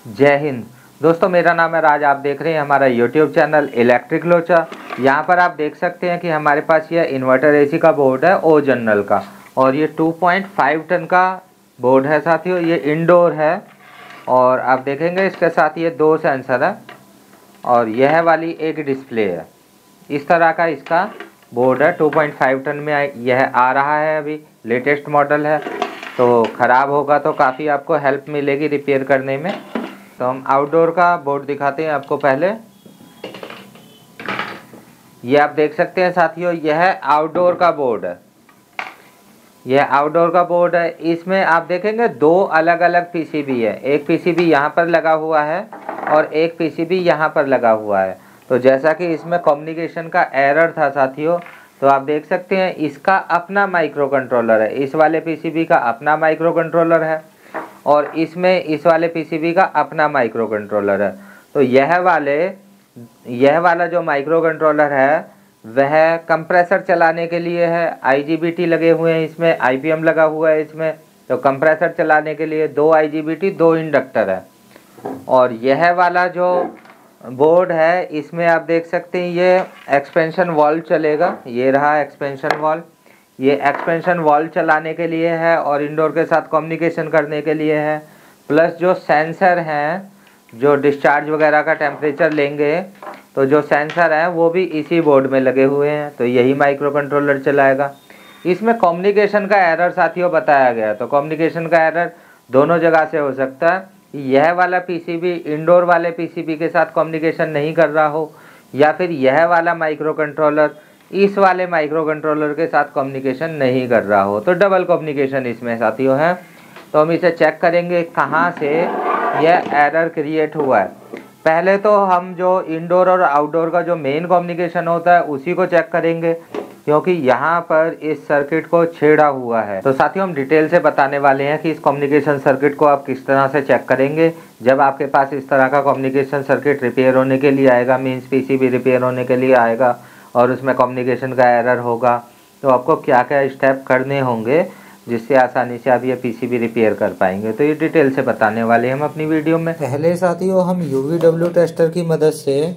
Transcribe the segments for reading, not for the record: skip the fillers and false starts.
जय हिंद दोस्तों, मेरा नाम है राज। आप देख रहे हैं हमारा यूट्यूब चैनल इलेक्ट्रिक लोचा। यहाँ पर आप देख सकते हैं कि हमारे पास यह इन्वर्टर एसी का बोर्ड है ओ जनरल का, और ये 2.5 टन का बोर्ड है साथियों। ये इंडोर है और आप देखेंगे इसके साथ ये 2 सेंसर है और यह वाली एक डिस्प्ले है। इस तरह का इसका बोर्ड है। 2.5 टन में यह आ रहा है, अभी लेटेस्ट मॉडल है। तो ख़राब होगा तो काफ़ी आपको हेल्प मिलेगी रिपेयर करने में। तो हम आउटडोर का बोर्ड दिखाते हैं आपको। पहले ये आप देख सकते हैं साथियों, यह आउटडोर का बोर्ड है। यह आउटडोर का बोर्ड है। इसमें आप देखेंगे 2 अलग अलग पीसीबी है। एक पीसीबी यहाँ पर लगा हुआ है और एक पीसीबी यहाँ पर लगा हुआ है। तो जैसा कि इसमें कम्युनिकेशन का एरर था साथियों, तो आप देख सकते हैं इसका अपना माइक्रो कंट्रोलर है। इस वाले पीसीबी का अपना माइक्रो कंट्रोलर है और इसमें इस वाले पीसीबी का अपना माइक्रो कंट्रोलर है। तो यह वाला जो माइक्रो कंट्रोलर है वह कंप्रेसर चलाने के लिए है। आईजीबीटी लगे हुए हैं इसमें, आईपीएम लगा हुआ है इसमें। तो कंप्रेसर चलाने के लिए 2 आईजीबीटी 2 इंडक्टर है। और यह वाला जो बोर्ड है इसमें आप देख सकते हैं ये एक्सपेंशन वाल्व चलेगा। ये रहा एक्सपेंशन वाल्व। ये एक्सपेंशन वाल्व चलाने के लिए है और इंडोर के साथ कम्युनिकेशन करने के लिए है। प्लस जो सेंसर हैं जो डिस्चार्ज वगैरह का टेम्परेचर लेंगे, तो जो सेंसर हैं वो भी इसी बोर्ड में लगे हुए हैं। तो यही माइक्रो कंट्रोलर चलाएगा। इसमें कम्युनिकेशन का एरर साथियों बताया गया। तो कम्युनिकेशन का एरर दोनों जगह से हो सकता है। यह वाला पीसीबी इंडोर वाले पीसीबी के साथ कम्युनिकेशन नहीं कर रहा हो, या फिर यह वाला माइक्रो कंट्रोलर इस वाले माइक्रो कंट्रोलर के साथ कम्युनिकेशन नहीं कर रहा हो। तो डबल कम्युनिकेशन इसमें साथियों है। तो हम इसे चेक करेंगे कहाँ से यह एरर क्रिएट हुआ है। पहले तो हम जो इंडोर और आउटडोर का जो मेन कम्युनिकेशन होता है उसी को चेक करेंगे, क्योंकि यहाँ पर इस सर्किट को छेड़ा हुआ है। तो साथियों हम डिटेल से बताने वाले हैं कि इस कम्युनिकेशन सर्किट को आप किस तरह से चेक करेंगे जब आपके पास इस तरह का कम्युनिकेशन सर्किट रिपेयर होने के लिए आएगा। मीन्स पीसीबी रिपेयर होने के लिए आएगा और उसमें कम्युनिकेशन का एरर होगा। तो आपको क्या क्या स्टेप करने होंगे जिससे आसानी से आप ये पीसीबी रिपेयर कर पाएंगे। तो ये डिटेल से बताने वाले हैं हम अपनी वीडियो में। पहले साथियों हम UVW टेस्टर की मदद से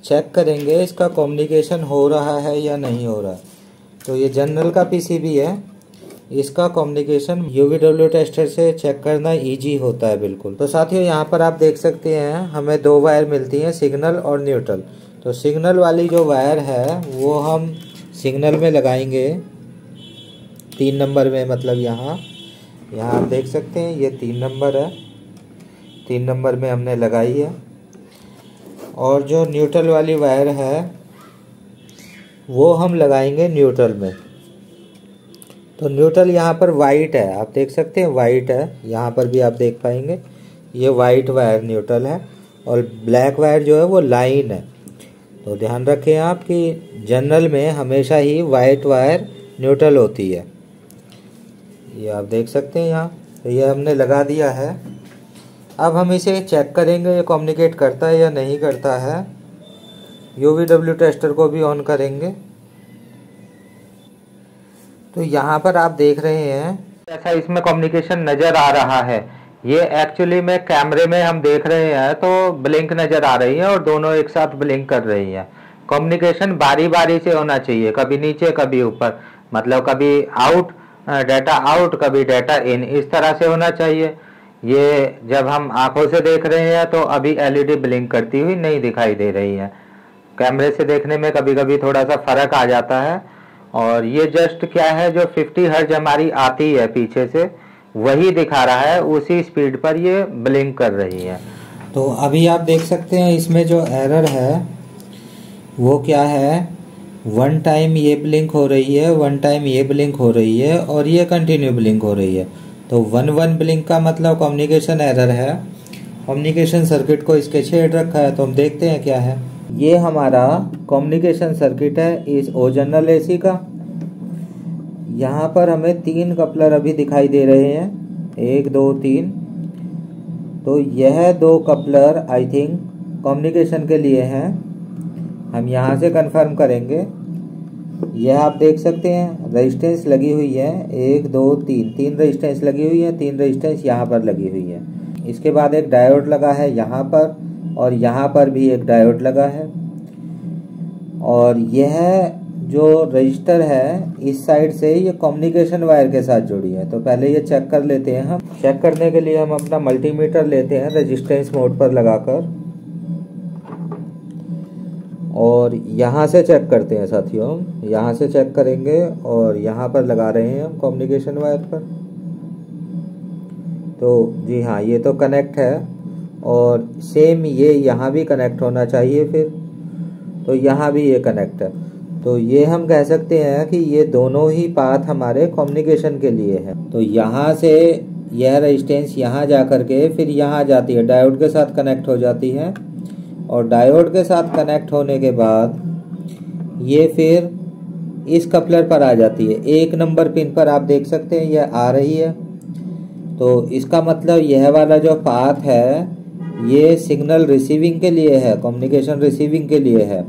चेक करेंगे इसका कम्युनिकेशन हो रहा है या नहीं हो रहा। तो ये जनरल का पीसीबी है, इसका कम्युनिकेशन UVW टेस्टर से चेक करना इजी होता है बिल्कुल। तो साथियों यहाँ पर आप देख सकते हैं हमें 2 वायर मिलती हैं, सिग्नल और न्यूट्रल। तो सिग्नल वाली जो वायर है वो हम सिग्नल में लगाएंगे 3 नंबर में, मतलब यहाँ आप देख सकते हैं ये 3 नंबर है। 3 नंबर में हमने लगाई है। और जो न्यूट्रल वाली वायर है वो हम लगाएंगे न्यूट्रल में। तो न्यूट्रल यहाँ पर वाइट है, आप देख सकते हैं वाइट है। यहाँ पर भी आप देख पाएंगे ये वाइट वायर न्यूट्रल है और ब्लैक वायर जो है वो लाइन है। तो ध्यान रखें आप कि जनरल में हमेशा ही वाइट वायर न्यूट्रल होती है। ये आप देख सकते हैं यहाँ। तो ये हमने लगा दिया है। अब हम इसे चेक करेंगे ये कम्युनिकेट करता है या नहीं करता है। UVW टेस्टर को भी ऑन करेंगे। तो यहाँ पर आप देख रहे हैं ऐसा इसमें कम्युनिकेशन नज़र आ रहा है। ये एक्चुअली में कैमरे में हम देख रहे हैं तो ब्लिंक नज़र आ रही है और दोनों एक साथ ब्लिंक कर रही है। कम्युनिकेशन बारी बारी से होना चाहिए, कभी नीचे कभी ऊपर, मतलब कभी डाटा आउट कभी डाटा इन, इस तरह से होना चाहिए। ये जब हम आंखों से देख रहे हैं तो अभी एलईडी ब्लिंक करती हुई नहीं दिखाई दे रही है। कैमरे से देखने में कभी कभी थोड़ा सा फर्क आ जाता है। और ये जस्ट क्या है, जो 50 हर्ट्ज हमारी आती है पीछे से वही दिखा रहा है, उसी स्पीड पर ये ब्लिंक कर रही है। तो अभी आप देख सकते हैं इसमें जो एरर है वो क्या है, 1 टाइम ये ब्लिंक हो रही है, 1 टाइम ये ब्लिंक हो रही है और ये कंटिन्यू ब्लिंक हो रही है। तो 1 ब्लिंक का मतलब कम्युनिकेशन एरर है। कम्युनिकेशन सर्किट को इसके छेड़ रखा है। तो हम देखते हैं क्या है। ये हमारा कम्युनिकेशन सर्किट है इस ओ जनरल एसी का। यहाँ पर हमें 3 कपलर अभी दिखाई दे रहे हैं, 1 2 3। तो यह 2 कपलर आई थिंक कम्युनिकेशन के लिए हैं। हम यहाँ से कंफर्म करेंगे। यह आप देख सकते हैं रेजिस्टेंस लगी हुई है, 1 2 3 3 रेजिस्टेंस लगी हुई है, 3 रेजिस्टेंस यहाँ पर लगी हुई है। इसके बाद एक डायोड लगा है यहाँ पर, और यहाँ पर भी एक डायोड लगा है। और यह जो रजिस्टर है इस साइड से ये कम्युनिकेशन वायर के साथ जुड़ी है। तो पहले ये चेक कर लेते हैं हम। चेक करने के लिए हम अपना मल्टीमीटर लेते हैं रेजिस्टेंस मोड पर लगाकर, और यहाँ से चेक करते हैं साथियों। यहाँ से चेक करेंगे और यहाँ पर लगा रहे हैं हम कम्युनिकेशन वायर पर। तो जी हाँ, ये तो कनेक्ट है, और सेम ये यहाँ भी कनेक्ट होना चाहिए फिर। तो यहाँ भी ये कनेक्ट है। तो ये हम कह सकते हैं कि ये दोनों ही पाथ हमारे कम्युनिकेशन के लिए है। तो यहाँ से यह रेजिस्टेंस यहाँ जा कर के फिर यहाँ जाती है, डायोड के साथ कनेक्ट हो जाती है, और डायोड के साथ कनेक्ट होने के बाद ये फिर इस कपलर पर आ जाती है। 1 नंबर पिन पर आप देख सकते हैं यह आ रही है। तो इसका मतलब यह वाला जो पाथ है ये सिग्नल रिसीविंग के लिए है, कम्युनिकेशन रिसीविंग के लिए है।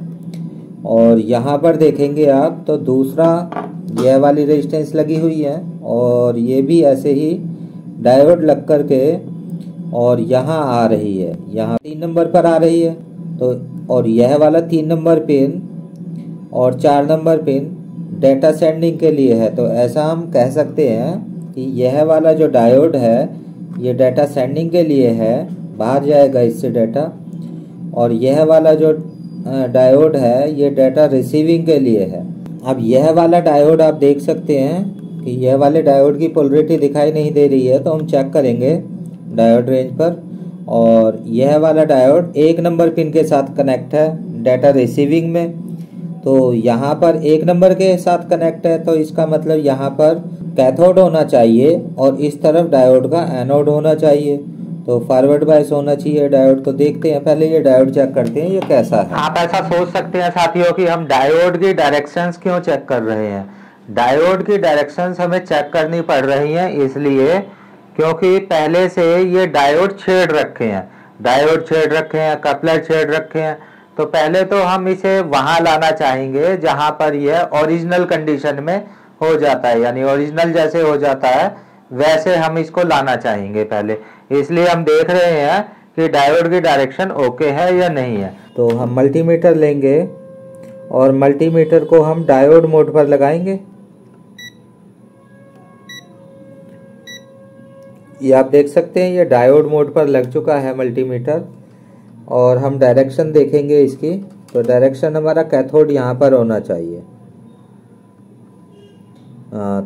और यहाँ पर देखेंगे आप तो दूसरा यह वाली रेजिस्टेंस लगी हुई है, और ये भी ऐसे ही डायोड लग कर के और यहाँ आ रही है, यहाँ 3 नंबर पर आ रही है। तो और यह वाला 3 नंबर पिन और 4 नंबर पिन डेटा सेंडिंग के लिए है। तो ऐसा हम कह सकते हैं कि यह वाला जो डायोड है ये डेटा सेंडिंग के लिए है, बाहर जाएगा इससे डाटा, और यह वाला जो डायोड है ये डाटा रिसीविंग के लिए है। अब यह वाला डायोड आप देख सकते हैं कि यह वाले डायोड की पोलरिटी दिखाई नहीं दे रही है, तो हम चेक करेंगे डायोड रेंज पर। और यह वाला डायोड 1 नंबर पिन के साथ कनेक्ट है डाटा रिसीविंग में। तो यहाँ पर 1 नंबर के साथ कनेक्ट है, तो इसका मतलब यहाँ पर कैथोड होना चाहिए और इस तरफ डायोड का एनोड होना चाहिए। तो फॉरवर्ड बायस होना चाहिए डायोड। तो देखते हैं, पहले ये डायोड चेक करते हैं ये कैसा है। आप ऐसा सोच सकते हैं साथियों कि हम डायोड की डायरेक्शंस क्यों चेक कर रहे हैं। डायोड की डायरेक्शंस हमें चेक करनी पड़ रही हैं इसलिए क्योंकि पहले से ये डायोड छेड़ रखे हैं, कपलर छेड़ रखे हैं। तो पहले तो हम इसे वहां लाना चाहेंगे जहां पर यह ओरिजिनल कंडीशन में हो जाता है, यानी ओरिजिनल जैसे हो जाता है वैसे हम इसको लाना चाहेंगे पहले। इसलिए हम देख रहे हैं कि डायोड की डायरेक्शन ओके है या नहीं है। तो हम मल्टीमीटर लेंगे और मल्टीमीटर को हम डायोड मोड पर लगाएंगे। ये आप देख सकते हैं ये डायोड मोड पर लग चुका है मल्टीमीटर। और हम डायरेक्शन देखेंगे इसकी। तो डायरेक्शन हमारा कैथोड यहाँ पर होना चाहिए।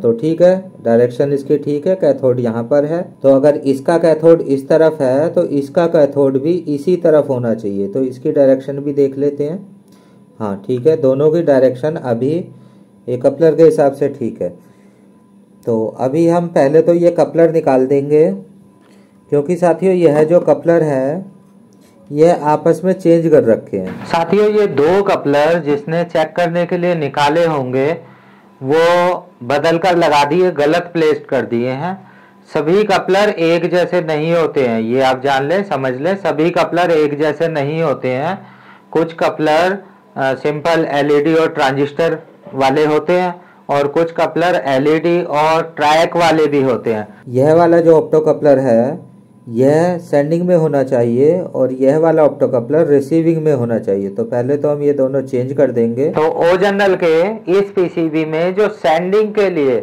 तो ठीक है, डायरेक्शन इसकी ठीक है, कैथोड यहाँ पर है। तो अगर इसका कैथोड इस तरफ है तो इसका कैथोड भी इसी तरफ होना चाहिए। तो इसकी डायरेक्शन भी देख लेते हैं। हाँ ठीक है, दोनों की डायरेक्शन अभी एक कपलर के हिसाब से ठीक है। तो अभी हम पहले तो ये कपलर निकाल देंगे, क्योंकि साथियों यह जो कपलर है यह आपस में चेंज कर रखे हैं। साथियों ये 2 कपलर जिसने चेक करने के लिए निकाले होंगे वो बदल कर लगा दिए, गलत प्लेस्ड कर दिए हैं। सभी कपलर एक जैसे नहीं होते हैं, ये आप जान लें, समझ लें। सभी कपलर एक जैसे नहीं होते हैं। कुछ कपलर सिंपल एलईडी और ट्रांजिस्टर वाले होते हैं और कुछ कपलर एलईडी और ट्रैक वाले भी होते हैं। यह वाला जो ऑप्टो कपलर है यह सेंडिंग में होना चाहिए और यह वाला ऑप्टो कपलर रिसीविंग में होना चाहिए। तो पहले तो हम ये दोनों चेंज कर देंगे। तो ओ जनरल के इस पीसीबी में जो सेंडिंग के लिए,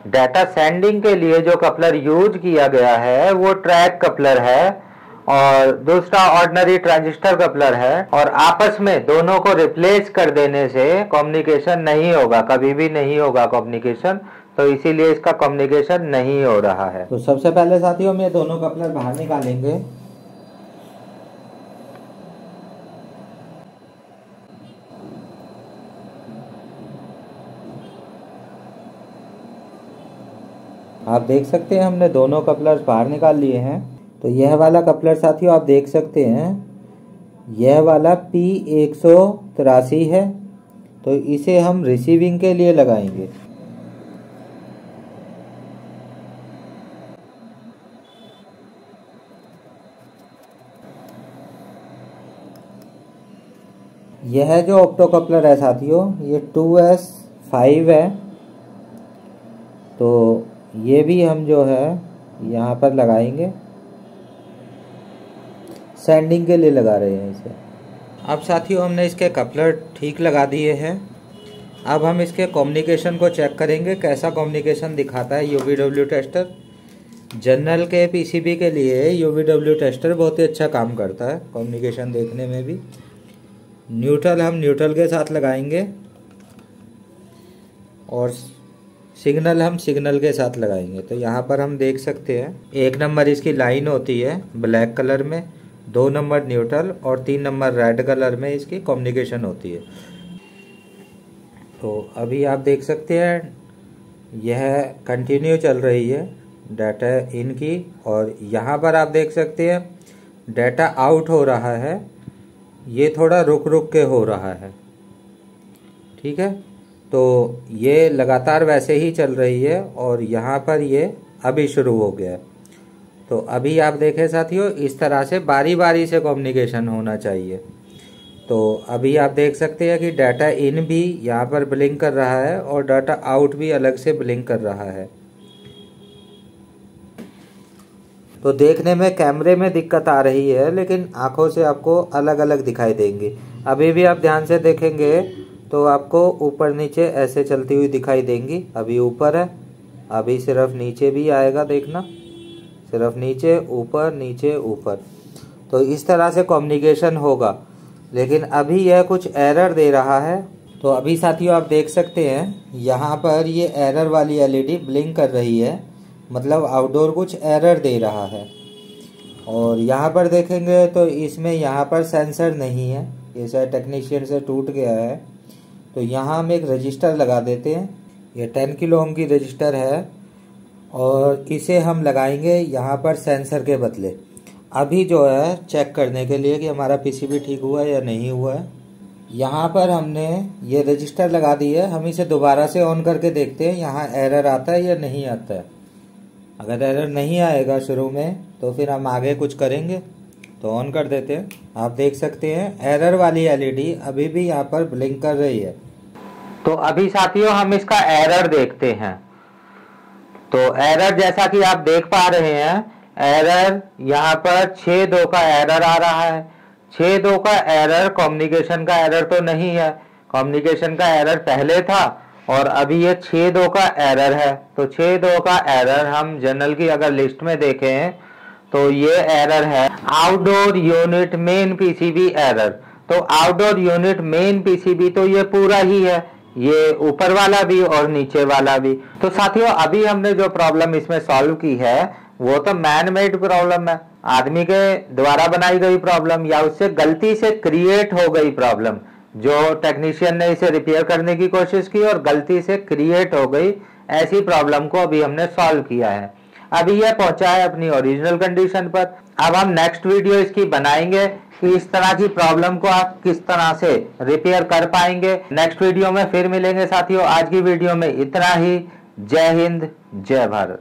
डाटा सेंडिंग के लिए जो कपलर यूज किया गया है वो ट्रैक कपलर है और दूसरा ऑर्डिनरी ट्रांजिस्टर कपलर है। और आपस में दोनों को रिप्लेस कर देने से कम्युनिकेशन नहीं होगा, कभी भी नहीं होगा कम्युनिकेशन। तो इसीलिए इसका कम्युनिकेशन नहीं हो रहा है। तो सबसे पहले साथियों में दोनों कपलर बाहर निकालेंगे। आप देख सकते हैं हमने दोनों कपलर बाहर निकाल लिए हैं। तो यह वाला कपलर साथियों आप देख सकते हैं यह वाला P183 है। तो इसे हम रिसीविंग के लिए लगाएंगे। यह जो ऑप्टो कपलर है साथियों ये 2S5 है। तो ये भी हम जो है यहाँ पर लगाएंगे। सैंडिंग के लिए लगा रहे हैं इसे। अब साथियों हमने इसके कपलर ठीक लगा दिए हैं। अब हम इसके कम्युनिकेशन को चेक करेंगे कैसा कम्युनिकेशन दिखाता है UVW टेस्टर। जनरल के PCB के लिए UVW टेस्टर बहुत ही अच्छा काम करता है कम्युनिकेशन देखने में भी। न्यूट्रल हम न्यूट्रल के साथ लगाएंगे और सिग्नल हम सिग्नल के साथ लगाएंगे। तो यहाँ पर हम देख सकते हैं 1 नंबर इसकी लाइन होती है ब्लैक कलर में, 2 नंबर न्यूट्रल और 3 नंबर रेड कलर में इसकी कम्युनिकेशन होती है। तो अभी आप देख सकते हैं यह कंटिन्यू चल रही है डाटा इन की, और यहाँ पर आप देख सकते हैं डाटा आउट हो रहा है, ये थोड़ा रुक रुक के हो रहा है। ठीक है, तो ये लगातार वैसे ही चल रही है और यहाँ पर ये अभी शुरू हो गया है। तो अभी आप देखें साथियों इस तरह से बारी बारी से कम्युनिकेशन होना चाहिए। तो अभी आप देख सकते हैं कि डाटा इन भी यहाँ पर ब्लिंक कर रहा है और डाटा आउट भी अलग से ब्लिंक कर रहा है। तो देखने में कैमरे में दिक्कत आ रही है लेकिन आंखों से आपको अलग अलग दिखाई देंगी। अभी भी आप ध्यान से देखेंगे तो आपको ऊपर नीचे ऐसे चलती हुई दिखाई देंगी। अभी ऊपर है, अभी सिर्फ नीचे भी आएगा, देखना सिर्फ नीचे ऊपर नीचे ऊपर। तो इस तरह से कम्युनिकेशन होगा, लेकिन अभी यह कुछ एरर दे रहा है। तो अभी साथियों आप देख सकते हैं यहाँ पर ये एरर वाली LED ब्लिंक कर रही है, मतलब आउटडोर कुछ एरर दे रहा है। और यहाँ पर देखेंगे तो इसमें यहाँ पर सेंसर नहीं है, ये शायद टेक्नीशियन से टूट गया है। तो यहाँ हम एक रजिस्टर लगा देते हैं, ये 10 किलो ओम की रजिस्टर है और इसे हम लगाएंगे यहाँ पर सेंसर के बदले। अभी जो है चेक करने के लिए कि हमारा PCB ठीक हुआ है या नहीं हुआ है। यहाँ पर हमने ये रजिस्टर लगा दी है, हम इसे दोबारा से ऑन करके देखते हैं यहाँ एरर आता है या नहीं आता है। अगर एरर नहीं आएगा शुरू में तो फिर हम आगे कुछ करेंगे। तो ऑन कर देते हैं। आप देख सकते हैं एरर वाली LED अभी भी यहाँ पर ब्लिंक कर रही है। तो अभी साथियों हम इसका एरर देखते हैं। तो एरर जैसा कि आप देख पा रहे हैं, एरर यहाँ पर 6.2 का एरर आ रहा है। 6.2 का एरर कम्युनिकेशन का एरर तो नहीं है, कम्युनिकेशन का एरर पहले था और अभी ये 6.2 का एरर है। तो 6.2 का एरर हम जनरल की अगर लिस्ट में देखें तो ये एरर है outdoor unit main PCB error. तो आउटडोर यूनिट मेन PCB तो ये पूरा ही है, ये ऊपर वाला भी और नीचे वाला भी। तो साथियों अभी हमने जो प्रॉब्लम इसमें सॉल्व की है वो तो मैन मेड प्रॉब्लम है, आदमी के द्वारा बनाई गई प्रॉब्लम या उससे गलती से क्रिएट हो गई प्रॉब्लम। जो टेक्नीशियन ने इसे रिपेयर करने की कोशिश की और गलती से क्रिएट हो गई, ऐसी प्रॉब्लम को अभी हमने सॉल्व किया है। अभी यह पहुंचा है अपनी ओरिजिनल कंडीशन पर। अब हम नेक्स्ट वीडियो इसकी बनाएंगे कि इस तरह की प्रॉब्लम को आप किस तरह से रिपेयर कर पाएंगे। नेक्स्ट वीडियो में फिर मिलेंगे साथियों। आज की वीडियो में इतना ही। जय हिंद, जय भारत।